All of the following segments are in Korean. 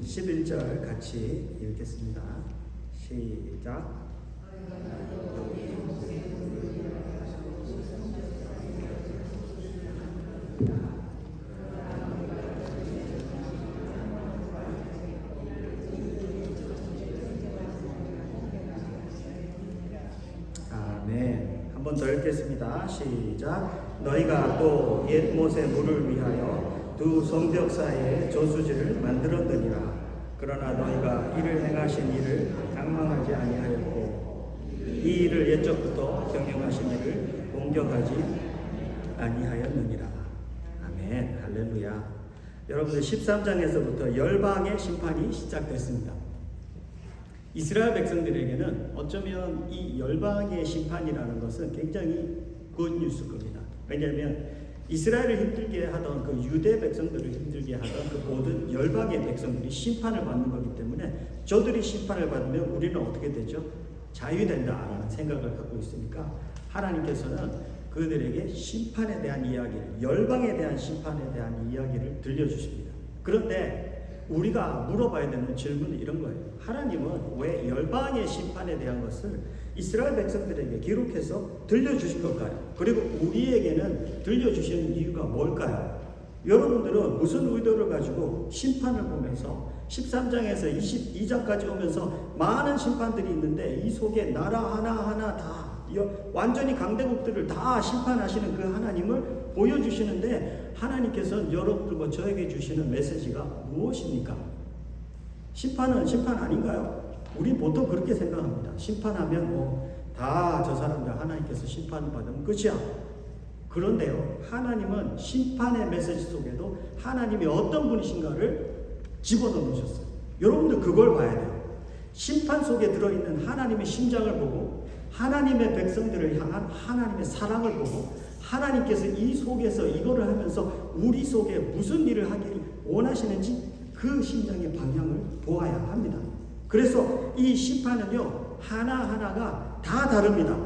11절 같이 읽겠습니다. 시작. 아멘. 한 번 더 읽겠습니다. 시작. 너희가 또 옛 못의 물을 위하여 두 성벽 사이에 저수지를 만들었느니라. 그러나 너희가 이를 행하신 이를 앙망하지 아니하였고 이 일을 옛적부터 경영하신 이를 공격하지 아니하였느니라. 아멘. 할렐루야. 여러분들 13장에서부터 열방의 심판이 시작됐습니다. 이스라엘 백성들에게는 어쩌면 이 열방의 심판이라는 것은 굉장히 굿뉴스일 겁니다. 왜냐하면 이스라엘을 힘들게 하던 그 유대 백성들을 힘들게 하던 그 모든 열방의 백성들이 심판을 받는 거기 때문에 저들이 심판을 받으면 우리는 어떻게 되죠? 자유된다라는 생각을 갖고 있으니까 하나님께서는 그들에게 심판에 대한 이야기를, 열방에 대한 심판에 대한 이야기를 들려주십니다. 그런데 우리가 물어봐야 되는 질문은 이런 거예요. 하나님은 왜 열방의 심판에 대한 것을 이스라엘 백성들에게 기록해서 들려주신 걸까요? 그리고 우리에게는 들려주시는 이유가 뭘까요? 여러분들은 무슨 의도를 가지고 심판을 보면서 13장에서 22장까지 오면서 많은 심판들이 있는데 이 속에 나라 하나하나 다 완전히 강대국들을 다 심판하시는 그 하나님을 보여주시는데 하나님께서는 여러분들과 저에게 주시는 메시지가 무엇입니까? 심판은 심판 아닌가요? 우리 보통 그렇게 생각합니다. 심판하면 다 저 사람들 하나님께서 심판을 받으면 끝이야. 그런데요, 하나님은 심판의 메시지 속에도 하나님이 어떤 분이신가를 집어넣으셨어요. 여러분들 그걸 봐야 돼요. 심판 속에 들어있는 하나님의 심장을 보고 하나님의 백성들을 향한 하나님의 사랑을 보고 하나님께서 이 속에서 이거를 하면서 우리 속에 무슨 일을 하기를 원하시는지 그 심장의 방향을 보아야 합니다. 그래서 이 심판은요, 하나하나가 다 다릅니다.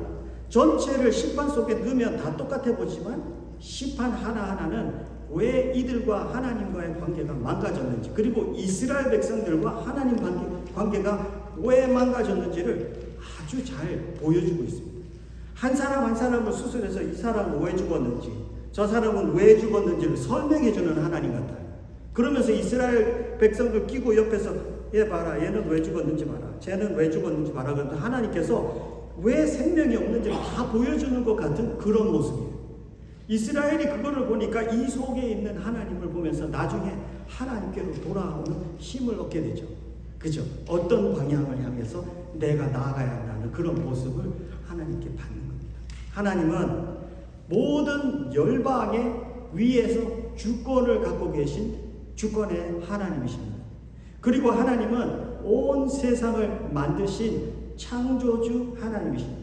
전체를 심판 속에 넣으면 다 똑같아 보지만 심판 하나하나는 왜 이들과 하나님과의 관계가 망가졌는지, 그리고 이스라엘 백성들과 하나님 관계가 왜 망가졌는지를 아주 잘 보여주고 있습니다. 한 사람 한 사람을 수술해서 이 사람은 왜 죽었는지, 저 사람은 왜 죽었는지를 설명해주는 하나님 같아요. 그러면서 이스라엘 백성들 끼고 옆에서 얘 봐라, 얘는 왜 죽었는지 봐라, 쟤는 왜 죽었는지 봐라. 그런데 하나님께서 왜 생명이 없는지를 다 보여주는 것 같은 그런 모습이에요. 이스라엘이 그거를 보니까 이 속에 있는 하나님을 보면서 나중에 하나님께로 돌아오는 힘을 얻게 되죠. 그죠? 어떤 방향을 향해서 내가 나아가야 한다는 그런 모습을 하나님께 받는 겁니다. 하나님은 모든 열방의 위에서 주권을 갖고 계신 주권의 하나님이십니다. 그리고 하나님은 온 세상을 만드신 창조주 하나님이십니다.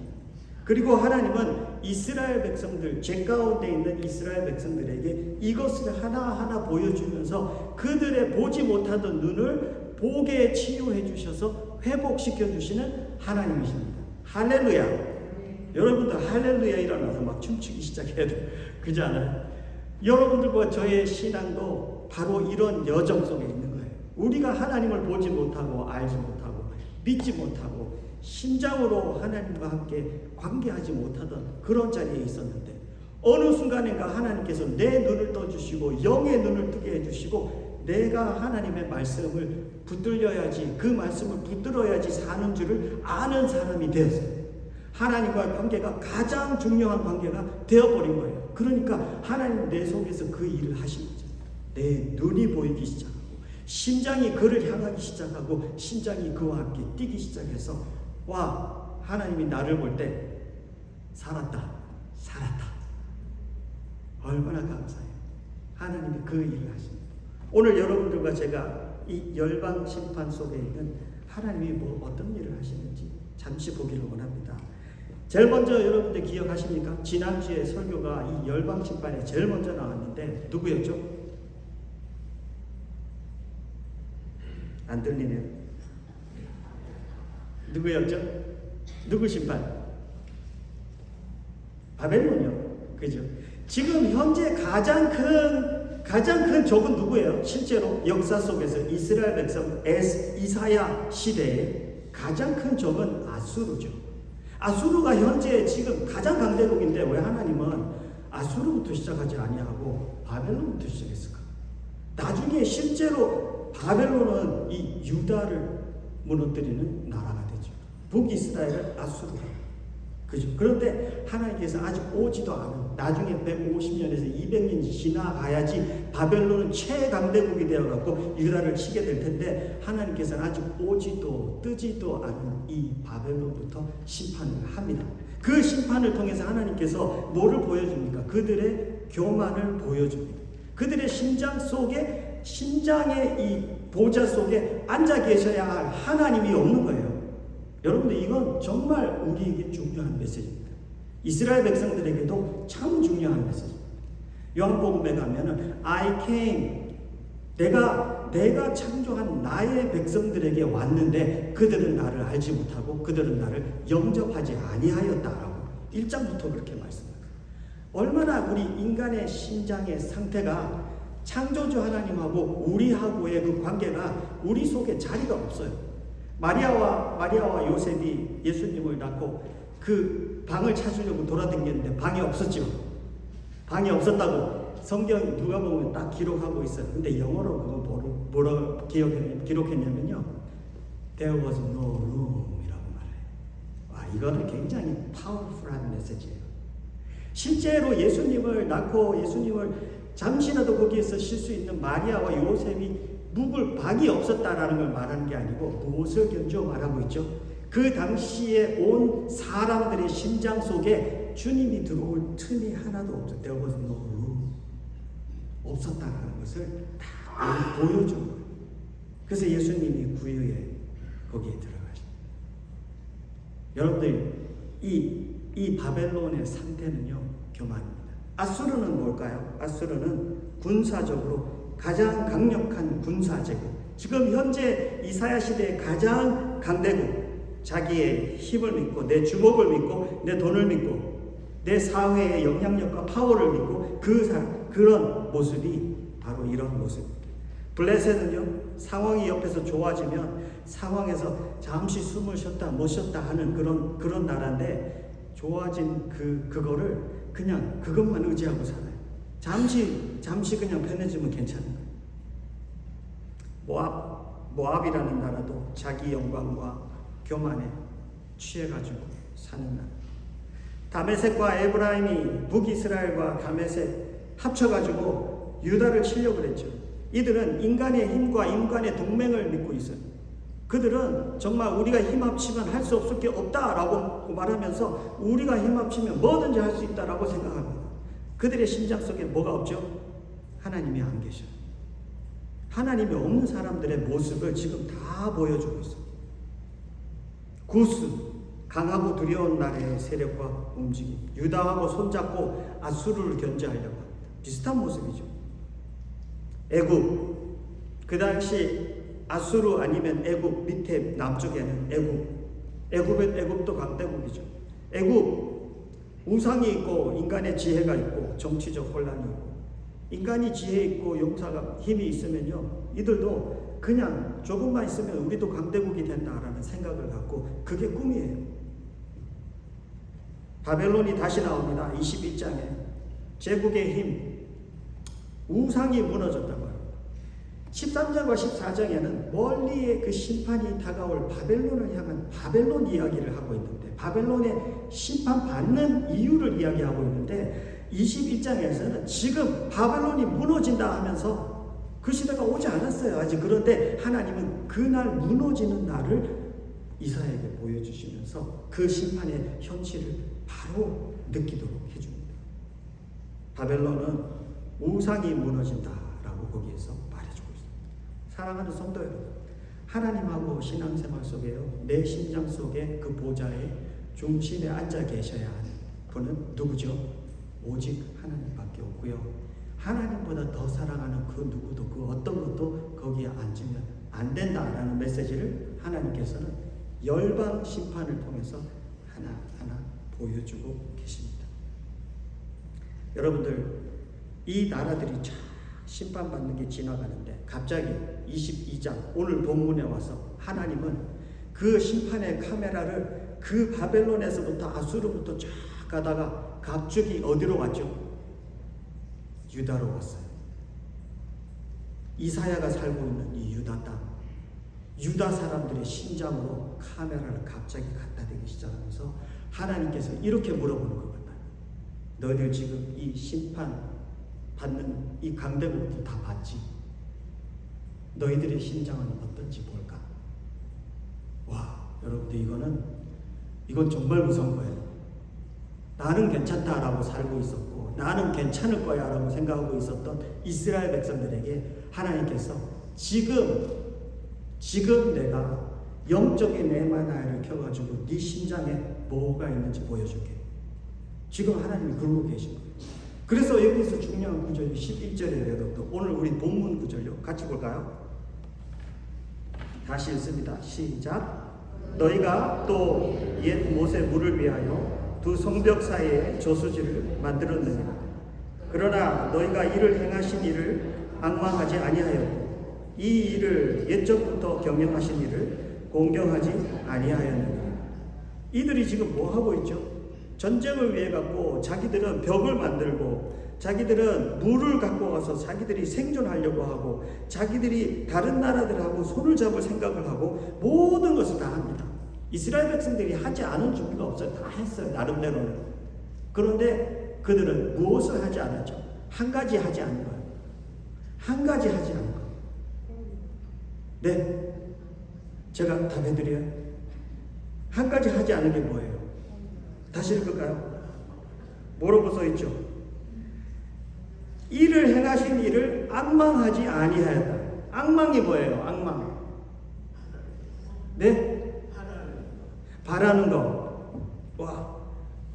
그리고 하나님은 이스라엘 백성들, 죄 가운데 있는 이스라엘 백성들에게 이것을 하나하나 보여주면서 그들의 보지 못하던 눈을 보게 치유해 주셔서 회복시켜 주시는 하나님이십니다. 할렐루야. 여러분들 할렐루야 일어나서 막 춤추기 시작해야 돼요. 그렇지 않아요? 여러분들과 저의 신앙도 바로 이런 여정 속에 있는 거예요. 우리가 하나님을 보지 못하고 알지 못하고 믿지 못하고 심장으로 하나님과 함께 관계하지 못하던 그런 자리에 있었는데 어느 순간인가 하나님께서 내 눈을 떠주시고 영의 눈을 뜨게 해주시고 내가 하나님의 말씀을 붙들려야지, 그 말씀을 붙들어야지 사는 줄을 아는 사람이 되었어요. 하나님과의 관계가 가장 중요한 관계가 되어버린 거예요. 그러니까 하나님 내 속에서 그 일을 하신 거죠. 내 눈이 보이기 시작하고 심장이 그를 향하기 시작하고 심장이 그와 함께 뛰기 시작해서 와, 하나님이 나를 볼 때 살았다. 얼마나 감사해요. 하나님이 그 일을 하십니다. 오늘 여러분들과 제가 이 열방 심판 속에 있는 하나님이 어떤 일을 하시는지 잠시 보기를 원합니다. 제일 먼저 여러분들 기억하십니까? 지난주에 설교가 이 열방 심판에 제일 먼저 나왔는데 누구였죠? 안 들리네요. 누구였죠? 누구 심판? 바벨론이요. 그죠? 지금 현재 가장 큰 가장 큰 적은 누구예요? 실제로 역사 속에서 이스라엘 백성 이사야 시대에 가장 큰 적은 아수르죠. 아수르가 현재 지금 가장 강대국인데 왜 하나님은 아수르부터 시작하지 아니하고 바벨론부터 시작했을까? 나중에 실제로 바벨론은 이 유다를 무너뜨리는 나라가 되죠. 북이스라엘은 아수르가. 그죠? 그런데 하나님께서 아직 오지도 않은, 나중에 150년에서 200년이 지나가야지 바벨론은 최강대국이 되어갖고 유다를 치게 될 텐데, 하나님께서는 아직 오지도 뜨지도 않은 이 바벨론부터 심판을 합니다. 그 심판을 통해서 하나님께서 뭐를 보여줍니까? 그들의 교만을 보여줍니다. 그들의 심장의 이 보좌 속에 앉아 계셔야 할 하나님이 없는 거예요. 여러분들, 이건 정말 우리에게 중요한 메시지입니다. 이스라엘 백성들에게도 참 중요한 메시지입니다. 요한복음에 가면은 I came, 내가 창조한 나의 백성들에게 왔는데 그들은 나를 알지 못하고 그들은 나를 영접하지 아니하였다라고 1장부터 그렇게 말씀합니다. 얼마나 우리 인간의 심장의 상태가 창조주 하나님하고 우리하고의 그 관계가 우리 속에 자리가 없어요. 마리아와 요셉이 예수님을 낳고 그 방을 찾으려고 돌아다녔는데 방이 없었죠. 방이 없었다고 성경 누가 보면 딱 기록하고 있어요. 근데 영어로 그거 뭐라고 기록했냐면요, There was no room 이라고 말해요. 와, 이거는 굉장히 파워풀한 메시지예요. 실제로 예수님을 낳고 예수님을 잠시라도 거기에서 쉴 수 있는 마리아와 요셉이 묵을 방이 없었다라는 걸 말하는 게 아니고 무엇을 견주어 말하고 있죠? 그 당시에 온 사람들의 심장 속에 주님이 들어올 틈이 하나도 없었어요. There was no room. 없었다는 것을 다 보여준 거예요. 그래서 예수님이 구유에 거기에 들어가십니다. 여러분들, 이 바벨론의 상태는요, 교만입니다. 아수르는 뭘까요? 아수르는 군사적으로 가장 강력한 군사제국, 지금 현재 이사야 시대의 가장 강대국, 자기의 힘을 믿고 내 주먹을 믿고 내 돈을 믿고 내 사회의 영향력과 파워를 믿고 그런 모습이 바로 이런 모습입니다. 블레셋은요, 상황이 옆에서 좋아지면 상황에서 잠시 숨을 쉬었다 못 쉬었다 하는 그런 나라인데, 좋아진 그거를 그냥 그것만 의지하고 살아요. 잠시 그냥 편해지면 괜찮은 거예요. 모압이라는 나라도 자기 영광과 교만에 취해가지고 사는 나라. 다메섹과 에브라임이 북이스라엘과 다메섹 합쳐가지고 유다를 치려고 그랬죠. 이들은 인간의 힘과 인간의 동맹을 믿고 있어요. 그들은 정말 우리가 힘 합치면 할 수 없을 게 없다라고 말하면서 우리가 힘 합치면 뭐든지 할 수 있다라고 생각합니다. 그들의 심장 속에 뭐가 없죠? 하나님이 안 계셔요. 하나님이 없는 사람들의 모습을 지금 다 보여주고 있어요. 구스, 강하고 두려운 나라의 세력과 움직임, 유다하고 손잡고 아수르를 견제하려고 합니다. 비슷한 모습이죠. 애굽, 그 당시 아수르 아니면 애굽 밑에 남쪽에는 애굽도 강대국이죠. 애굽, 우상이 있고 인간의 지혜가 있고 정치적 혼란이 있고, 인간이 지혜 있고 용사가 힘이 있으면요, 이들도 그냥 조금만 있으면 우리도 강대국이 된다라는 생각을 갖고, 그게 꿈이에요. 바벨론이 다시 나옵니다. 21장에 제국의 힘, 우상이 무너졌다고 합니다. 13장과 14장에는 멀리의 그 심판이 다가올 바벨론을 향한 바벨론 이야기를 하고 있는데, 바벨론의 심판받는 이유를 이야기하고 있는데, 21장에서는 지금 바벨론이 무너진다 하면서 그 시대가 오지 않았어요, 아직. 그런데 하나님은 그날 무너지는 날을 이사야에게 보여주시면서 그 심판의 현실을 바로 느끼도록 해줍니다. 바벨론은 우상이 무너진다라고 거기에서 말해주고 있습니다. 사랑하는 성도 여러분, 하나님하고 신앙생활 속에요, 내 심장 속에 그 보좌의 중심에 앉아 계셔야 하는 분은 누구죠? 오직 하나님밖에 없고요, 하나님보다 더 사랑하는 그 누구도, 그 어떤 것도 거기에 앉으면 안 된다라는 메시지를 하나님께서는 열방 심판을 통해서 하나하나 보여주고 계십니다. 여러분들, 이 나라들이 쫙 심판받는 게 지나가는데 갑자기 22장 오늘 본문에 와서 하나님은 그 심판의 카메라를 그 바벨론에서부터 아수르부터 쫙 가다가 갑자기 어디로 왔죠? 유다로 왔어요. 이사야가 살고 있는 이 유다 땅, 유다 사람들의 심장으로 카메라를 갑자기 갖다 대기 시작하면서 하나님께서 이렇게 물어보는 것 같아요. 너희들 지금 이 심판 받는 이 강대국들 다 봤지? 너희들의 심장은 어떤지 볼까? 와, 여러분들 이건 정말 무서운 거예요. 나는 괜찮다라고 살고 있었고 나는 괜찮을 거야 라고 생각하고 있었던 이스라엘 백성들에게 하나님께서 지금 내가 영적인 MRI를 켜가지고 네 심장에 뭐가 있는지 보여줄게. 지금 하나님이 그러고 계신 거예요. 그래서 여기서 중요한 구절이 11절에 여러분들 오늘 우리 본문 구절요. 같이 볼까요? 다시 읽습니다. 시작. 너희가 또 옛 못의 물을 위하여 두 성벽 사이에 저수지를 만들었느니라. 그러나 너희가 이를 행하신 일을 앙망하지 아니하였고 이 일을 옛적부터 경영하신 일을 공경하지 아니하였느니라. 이들이 지금 뭐 하고 있죠? 전쟁을 위해 갖고 자기들은 벽을 만들고 자기들은 물을 갖고 와서 자기들이 생존하려고 하고 자기들이 다른 나라들하고 손을 잡을 생각을 하고 모든 것을 다 합니다. 이스라엘 백성들이 하지 않은 준비가 없어요. 다 했어요. 나름대로는. 그런데 그들은 무엇을 하지 않았죠? 한 가지 하지 않은 거예요. 한 가지 하지 않은 거예요. 네. 제가 답해드려요. 한 가지 하지 않은 게 뭐예요? 다시 읽을까요? 뭐라고 써있죠? 이를 행하신 일을 앙망하지 아니하였다. 앙망이 뭐예요? 앙망. 네? 바라는 거. 와,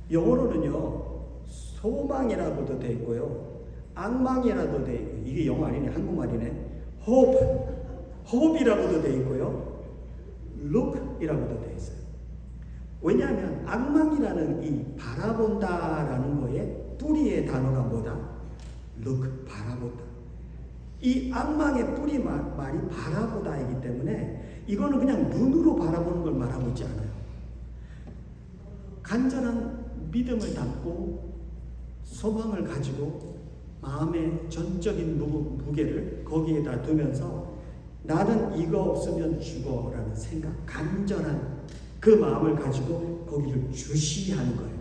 영어로는요 소망이라고도 돼 있고요 앙망이라도 돼 있고 이게 영어 아니네 한국말이네. hope이라고도 돼 있고요 look이라고도 돼 있어요. 왜냐하면 앙망이라는 이 바라본다라는 거에 뿌리의 단어가 뭐다? look, 바라본다. 이 앙망의 뿌리 말이 바라보다이기 때문에 이거는 그냥 눈으로 바라보는 걸 말하고 있지 않아요. 간절한 믿음을 담고 소망을 가지고 마음의 전적인 무게를 거기에다 두면서 나는 이거 없으면 죽어라는 생각, 간절한 그 마음을 가지고 거기를 주시하는 거예요.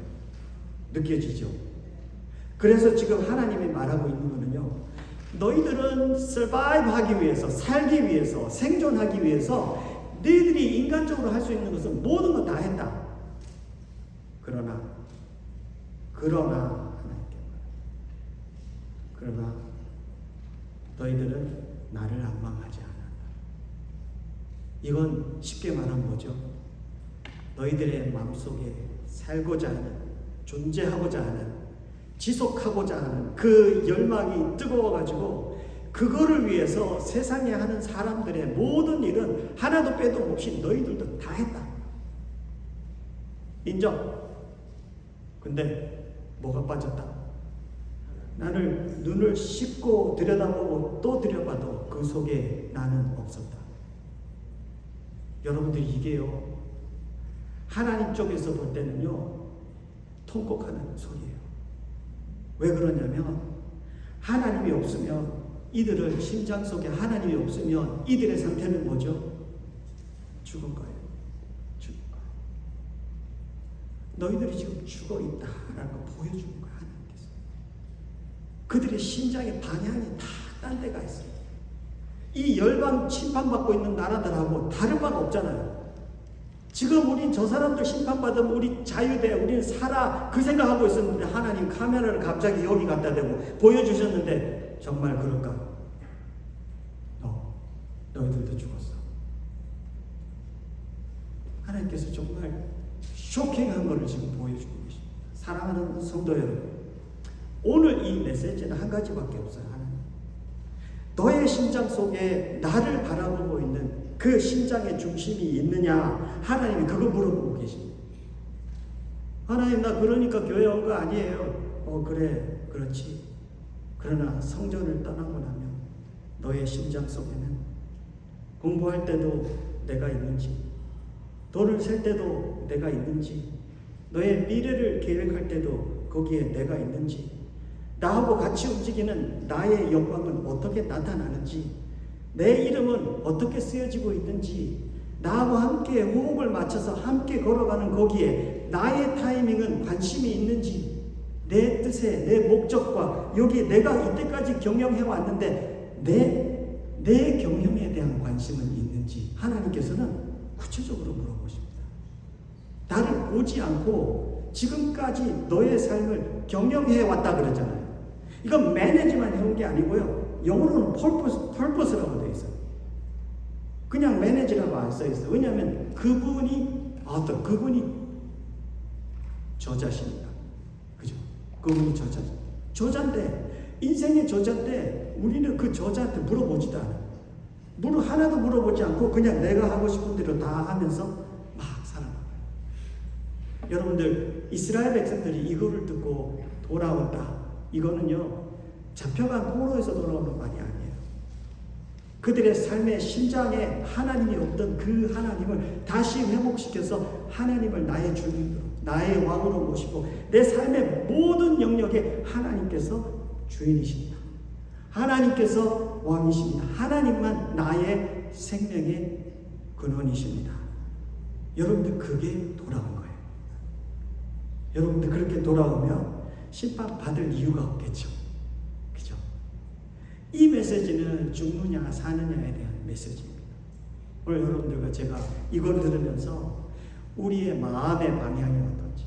느껴지죠? 그래서 지금 하나님이 말하고 있는 거는요, 너희들은 survive 하기 위해서, 살기 위해서, 생존하기 위해서 너희들이 인간적으로 할 수 있는 것은 모든 거 다 했다. 그러나 하나님께 그러나 너희들은 나를 앙망하지 않았다. 이건 쉽게 말하면 뭐죠? 너희들의 마음속에 살고자 하는, 존재하고자 하는, 지속하고자 하는 그 열망이 뜨거워가지고 그거를 위해서 세상에 하는 사람들의 모든 일은 하나도 빼도 없이 너희들도 다 했다. 인정? 근데 뭐가 빠졌다? 나를 눈을 씻고 들여다보고 또 들여봐도 그 속에 나는 없었다. 여러분들 이게요, 하나님 쪽에서 볼 때는요 통곡하는 소리예요. 왜 그러냐면 하나님이 없으면 이들을 심장 속에 하나님이 없으면 이들의 상태는 뭐죠? 죽은 거예요. 죽은 거예요. 너희들이 지금 죽어 있다라는 걸 보여주는 거예요. 하나님께서. 그들의 심장의 방향이 다 딴 데가 있어요. 이 열방 심판받고 있는 나라들하고 다른 바가 없잖아요. 지금 우린 저 사람들 심판받으면 우리 자유돼, 우리는 살아, 그 생각하고 있었는데 하나님 카메라를 갑자기 여기 갖다 대고 보여주셨는데 정말 그럴까? 너희들도 죽었어. 하나님께서 정말 쇼킹한 것을 지금 보여주고 계십니다. 사랑하는 성도 여러분, 오늘 이 메시지는 한 가지밖에 없어요. 하나님, 너의 심장 속에 나를 바라보고 있는 그 심장의 중심이 있느냐? 하나님이 그거 물어보고 계십니다. 하나님, 나 그러니까 교회 온 거 아니에요. 그래, 그렇지. 그러나 성전을 떠나고 나면 너의 심장 속에는 공부할 때도 내가 있는지, 돈을 셀 때도 내가 있는지, 너의 미래를 계획할 때도 거기에 내가 있는지, 나하고 같이 움직이는 나의 영광은 어떻게 나타나는지, 내 이름은 어떻게 쓰여지고 있는지, 나하고 함께 호흡을 맞춰서 함께 걸어가는 거기에 나의 타이밍은 관심이 있는지, 내 뜻에 내 목적과 여기 내가 이때까지 경영해 왔는데 내 경영에 대한 관심은 있는지 하나님께서는 구체적으로 물어보십니다. 나를 보지 않고 지금까지 너의 삶을 경영해 왔다 그러잖아요. 이건 매니지만 해온 게 아니고요. 영어로는 purpose라고 되어 있어요. 그냥 매니지라고 안 써 있어요. 왜냐하면 그분이 저자십니다. 그죠? 그분이 저자인데 인생의 저자인데 우리는 그 저자한테 물어보지도 않아요. 하나도 물어보지 않고 그냥 내가 하고 싶은 대로 다 하면서 막 살아가요. 여러분들 이스라엘 백성들이 이거를 듣고 돌아온다. 이거는요 잡혀간 포로에서 돌아오는 말이 아니에요. 그들의 삶의 심장에 하나님이 없던 그 하나님을 다시 회복시켜서 하나님을 나의 주인으로 나의 왕으로 모시고 내 삶의 모든 영역에 하나님께서 주인이십니다. 하나님께서 왕이십니다. 하나님만 나의 생명의 근원이십니다. 여러분들 그게 돌아온 거예요. 여러분들 그렇게 돌아오면 심판받을 이유가 없겠죠. 그죠? 이 메시지는 죽느냐 사느냐에 대한 메시지입니다. 오늘 여러분들과 제가 이걸 들으면서 우리의 마음의 방향이 어떤지,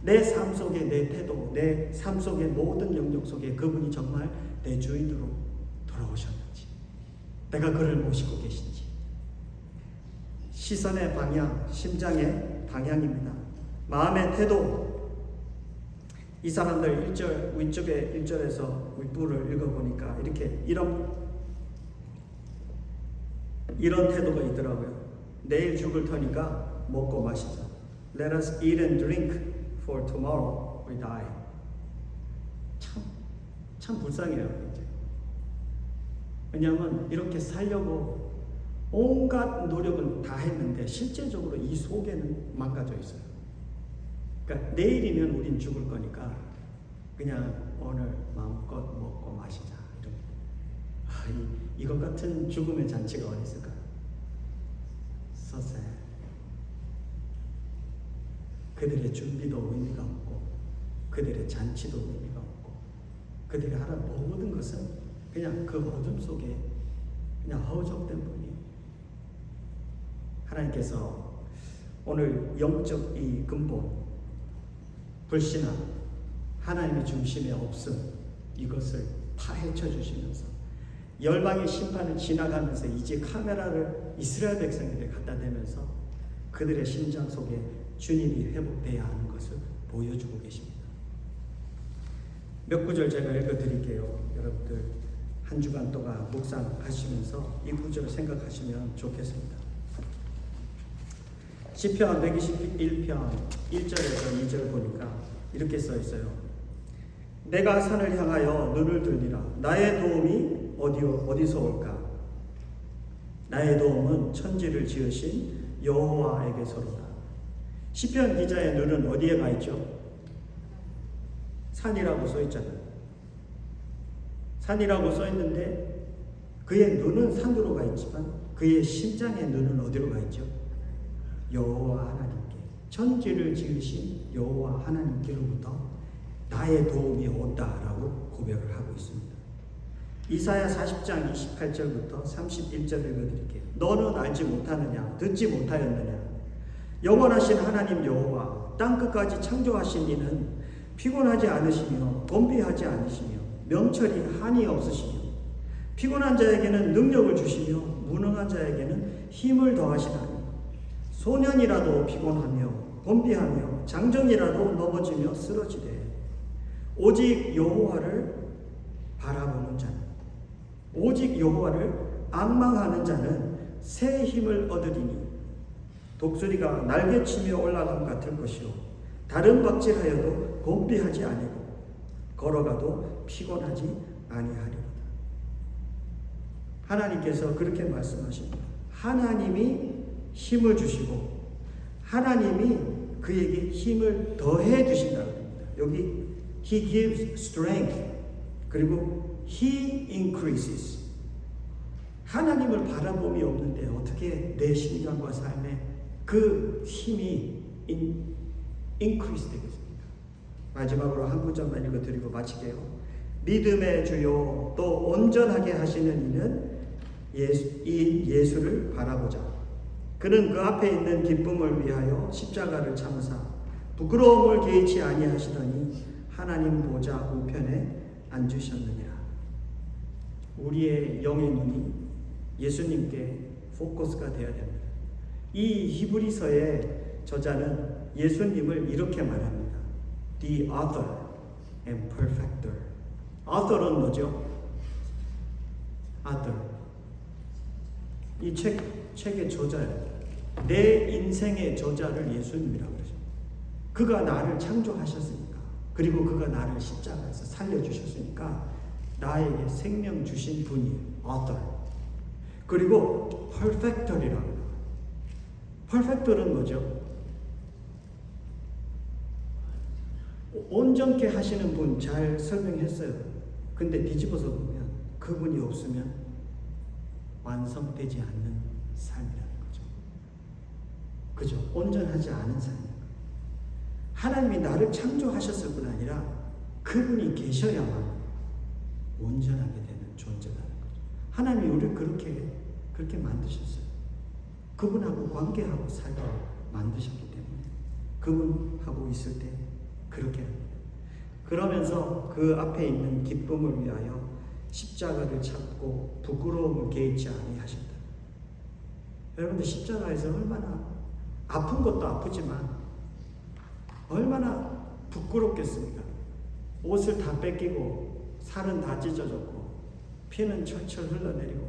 내 삶 속에 내 태도, 내 삶 속의 모든 영역 속에 그분이 정말 내 주인으로 돌아오셨는지, 내가 그를 모시고 계신지, 시선의 방향, 심장의 방향입니다. 마음의 태도. 이 사람들 1절 위쪽에 1절에서 윗부를 읽어보니까 이런 태도가 있더라고요. 내일 죽을 터니까 먹고 마시자. Let us eat and drink, for tomorrow we die. 참 불쌍해요. 이제. 왜냐하면 이렇게 살려고 온갖 노력은 다 했는데 실제적으로 이 속에는 망가져 있어요. 그러니까 내일이면 우린 죽을 거니까 그냥 오늘 마음껏 먹고 마시자. 이것 같은 죽음의 잔치가 어디 있을까요? 서세. 그들의 준비도 의미가 없고 그들의 잔치도 의미가 없고 그들이 하는 모든 것은 그냥 그 어둠 속에 그냥 허우적된 뿐이에요. 하나님께서 오늘 영적 이 근본, 불신앙, 하나님의 중심에 없음, 이것을 파헤쳐 주시면서 열방의 심판을 지나가면서 이제 카메라를 이스라엘 백성에게 갖다 대면서 그들의 심장 속에 주님이 회복되어야 하는 것을 보여주고 계십니다. 몇 구절 제가 읽어드릴게요. 여러분들 한 주간 동안 묵상하시면서 이 구절을 생각하시면 좋겠습니다. 시편 121편 1절에서 2절 보니까 이렇게 써 있어요. 내가 산을 향하여 눈을 들리라. 나의 도움이 어디서 올까? 나의 도움은 천지를 지으신 여호와에게서로다. 시편 기자의 눈은 어디에 가 있죠? 산이라고 써 있잖아요. 산이라고 써 있는데 그의 눈은 산으로 가 있지만 그의 심장의 눈은 어디로 가 있죠? 여호와 하나님께, 천지를 지으신 여호와 하나님께로부터 나의 도움이 온다라고 고백을 하고 있습니다. 이사야 40장 28절부터 31절 읽어드릴게요. 너는 알지 못하느냐? 듣지 못하였느냐? 영원하신 하나님 여호와 땅끝까지 창조하신 이는 피곤하지 않으시며 곤비하지 않으시며 명철이 한이 없으시며 피곤한 자에게는 능력을 주시며 무능한 자에게는 힘을 더하시나니 소년이라도 피곤하며 곤비하며 장정이라도 넘어지며 쓰러지되 오직 여호와를 바라보는 자는, 오직 여호와를 앙망하는 자는 새 힘을 얻으리니 독수리가 날개치며 올라감 같을 것이요 다른 박질하여도 곤비하지 아니고 걸어가도 피곤하지 아니하리로다. 하나님께서 그렇게 말씀하십니다. 하나님이 힘을 주시고 하나님이 그에게 힘을 더해 주신다고 합니다. 여기 He gives strength 그리고 He increases. 하나님을 바라봄이 없는데 어떻게 내 심장과 삶에 그 힘이 increase 되겠습니까? 마지막으로 한 구절만 읽어드리고 마치게요. 믿음의 주요 또 온전하게 하시는 이는 예수를 바라보자. 그는 그 앞에 있는 기쁨을 위하여 십자가를 참으사 부끄러움을 개의치 아니하시더니 하나님 보좌 우편에 앉으셨느니라. 우리의 영의 눈이 예수님께 포커스가 되어야 됩니다. 이 히브리서의 저자는 예수님을 이렇게 말합니다. The author and perfecter. author은 뭐죠? author. 이 책의 저자예요. 내 인생의 저자를 예수님이라고 그러죠. 그가 나를 창조하셨으니까, 그리고 그가 나를 십자가에서 살려주셨으니까 나에게 생명 주신 분이에요. author. 그리고 perfecter이라고 해요. perfecter는 뭐죠? 온전케 하시는 분 잘 설명했어요. 근데 뒤집어서 보면 그분이 없으면 완성되지 않는 삶이라는 거죠. 그죠? 온전하지 않은 삶. 하나님이 나를 창조하셨을 뿐 아니라 그분이 계셔야만 온전하게 되는 존재라는 거죠. 하나님이 우리를 그렇게 만드셨어요. 그분하고 관계하고 살게 만드셨기 때문에 그분하고 있을 때 그렇게 합니다. 그러면서 그 앞에 있는 기쁨을 위하여 십자가를 찾고 부끄러움을 개의치 아니하셨다. 여러분들 십자가에서 얼마나 아픈 것도 아프지만 얼마나 부끄럽겠습니까? 옷을 다 뺏기고 살은 다 찢어졌고 피는 철철 흘러내리고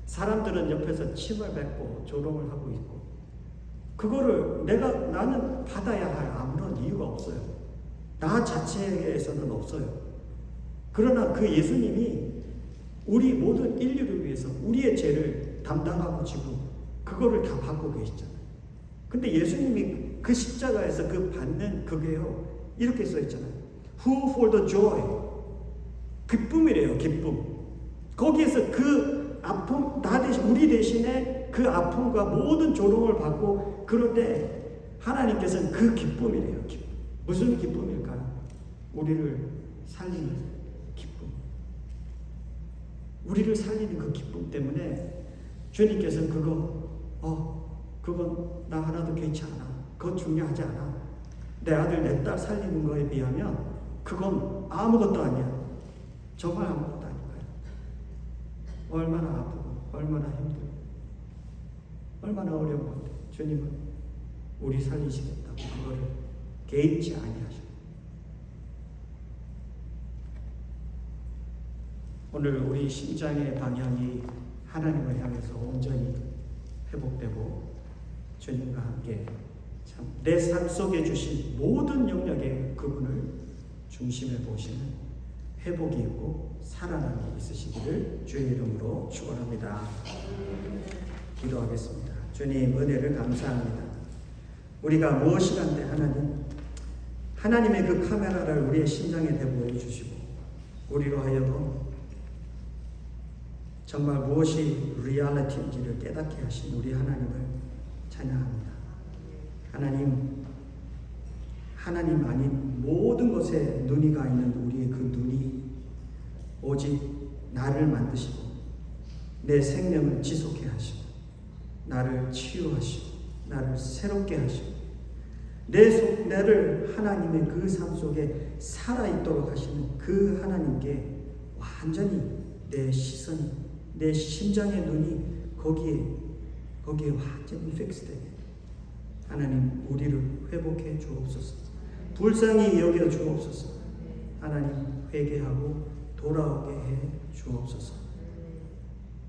사람들은 옆에서 침을 뱉고 조롱을 하고 있고 그거를 나는 받아야 할 아무런 이유가 없어요. 나 자체에서는 없어요. 그러나 그 예수님이 우리 모든 인류를 위해서 우리의 죄를 담당하고 지고 그거를 다 받고 계시잖아요. 근데 예수님이 그 십자가에서 그 받는 그게요. 이렇게 써 있잖아요. Who for the joy. 기쁨이래요. 기쁨. 거기에서 그 아픔 나 대신 우리 대신에 그 아픔과 모든 조롱을 받고 그런데 하나님께서는 그 기쁨이래요. 기쁨. 무슨 기쁨일까요? 우리를 살리는 기쁨. 우리를 살리는 그 기쁨 때문에 주님께서는 그건 나 하나도 괜찮아. 그건 중요하지 않아. 내 아들 내 딸 살리는 거에 비하면 그건 아무것도 아니야. 정말 아무것도 아닐까요? 얼마나 아프고 얼마나 힘들고 얼마나 어려운 건데 주님은 우리 살리시겠다고 그거를 개의치 아니하시고 오늘 우리 심장의 방향이 하나님을 향해서 온전히 회복되고 주님과 함께 참 내 삶 속에 주신 모든 영역에 그분을 중심에 보시는 회복이 있고 살아남이 있으시기를 주의 이름으로 축원합니다. 기도하겠습니다. 주님 은혜를 감사합니다. 우리가 무엇이란데 하나님의 그 카메라를 우리의 심장에 대보여 주시고 우리로 하여금 정말 무엇이 리얼리티인지를 깨닫게 하신 우리 하나님을 찬양합니다. 하나님 아닌 모든 것에 눈이 가 있는 우리의 그 눈이 오직 나를 만드시고 내 생명을 지속해 하시고 나를 치유하시고 나를 새롭게 하시고 내를 하나님의 그 삶 속에 살아있도록 하시는 그 하나님께 완전히 내 시선이 내 심장의 눈이 거기에 완전히 픽스되게 하나님 우리를 회복해 주옵소서. 불쌍히 여겨 주옵소서. 하나님 회개하고 돌아오게 해 주옵소서.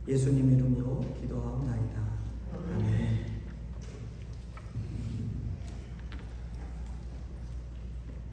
예수님 이름으로 기도하옵나이다. 아멘.